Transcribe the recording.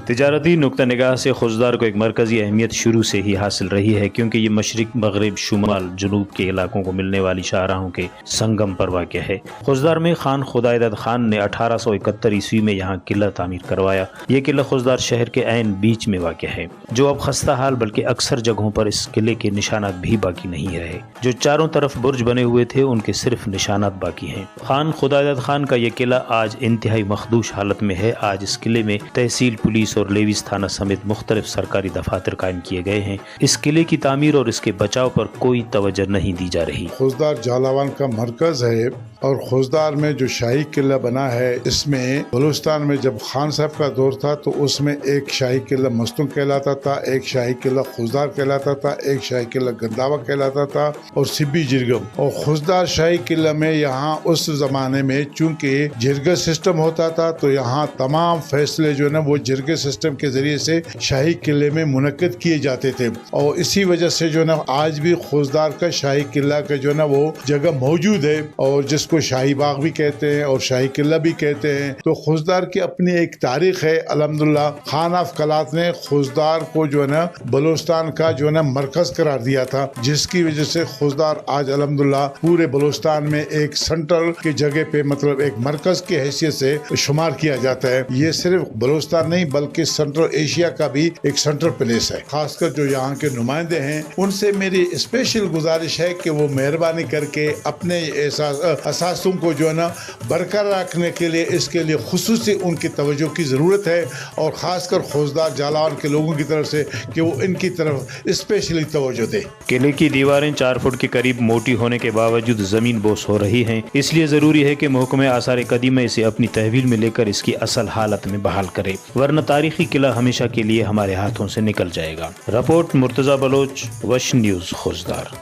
تجارتی نقطہ نگاہ سے خوزدار کو ایک مرکزی اہمیت شروع سے ہی حاصل رہی ہے، کیونکہ یہ مشرق، مغرب، شمال، جنوب کے علاقوں کو ملنے والی شاہراہوں کے سنگم پر واقع ہے۔ خوزدار میں خان خدائیداد خان نے 1871 عیسوی میں یہاں قلعہ تعمیر کروایا۔ یہ قلعہ خوزدار شہر کے عین بیچ میں واقع ہے، جو اب خستہ حال بلکہ اکثر جگہوں پر اس قلعے کے نشانات بھی باقی نہیں رہے۔ جو چاروں طرف برج بنے ہوئے تھے، ان کے صرف نشانات باقی ہیں۔ خان خدائیداد خان کا یہ قلعہ آج انتہائی مخدوش حالت میں ہے۔ آج اس قلعے میں تحصیل، پولیس اور لیویز تھانہ سمیت مختلف سرکاری دفاتر قائم کیے گئے ہیں۔ اس قلعے کی تعمیر اور اس کے بچاؤ پر کوئی توجہ نہیں دی جا رہی۔ خوزدار جالاوان کا مرکز ہے اور خوزدار میں جو شاہی قلعہ بنا ہے، اس میں بلوچستان میں جب خان صاحب کا دور تھا تو اس میں ایک شاہی قلعہ مستونگ کہلاتا تھا، ایک شاہی قلعہ خوزدار کہلاتا تھا، ایک شاہی قلعہ گنداوا کہلاتا تھا اور سبی جرگم۔ اور خوزدار شاہی قلعہ میں یہاں اس زمانے میں چونکہ جرگہ سسٹم ہوتا تھا تو یہاں تمام فیصلے جو ہے نا وہ جرگہ سسٹم کے ذریعے سے شاہی قلعے میں منعقد کیے جاتے تھے، اور اسی وجہ سے جو ہے نا آج بھی خوزدار کا شاہی قلعہ کا جو ہے نا وہ جگہ موجود ہے، اور جس کو شاہی باغ بھی کہتے ہیں اور شاہی قلعہ بھی کہتے ہیں۔ تو خوزدار کی اپنی ایک تاریخ ہے۔ الحمدللہ خان آف کلات نے خوزدار کو جو ہے نا بلوچستان کا جو ہے نا مرکز قرار دیا تھا، جس کی وجہ سے خوزدار آج الحمدللہ پورے بلوچستان میں ایک سینٹرل کی جگہ پہ مطلب ایک مرکز کی حیثیت سے شمار کیا جاتا ہے۔ یہ صرف بلوچستان نہیں بلکہ سینٹرل ایشیا کا بھی ایک سینٹرل پلیس ہے۔ خاص کر جو یہاں کے نمائندے ہیں ان سے میری اسپیشل گزارش ہے کہ وہ مہربانی کر کے اپنے اثاثوں کو جو ہے نا برقرار رکھنے کے لیے اس کے لیے خصوصی ان کی توجہ کی ضرورت ہے، اور خاص کر خوزدار جالاوان کے لوگوں کی طرف سے کہ وہ ان کی طرف اسپیشلی توجہ دے۔ قلعے کی دیواریں 4 فٹ کے قریب موٹی ہونے کے باوجود زمین بوس ہو رہی ہیں، اس لیے ضروری ہے کہ محکمہ آثار قدیمہ اسے اپنی تحویل میں لے کر اس کی اصل حالت میں بحال کرے، ورنہ تاریخی قلعہ ہمیشہ کے لیے ہمارے ہاتھوں سے نکل جائے گا۔ رپورٹ مرتضی بلوچ، وش نیوز، خوزدار۔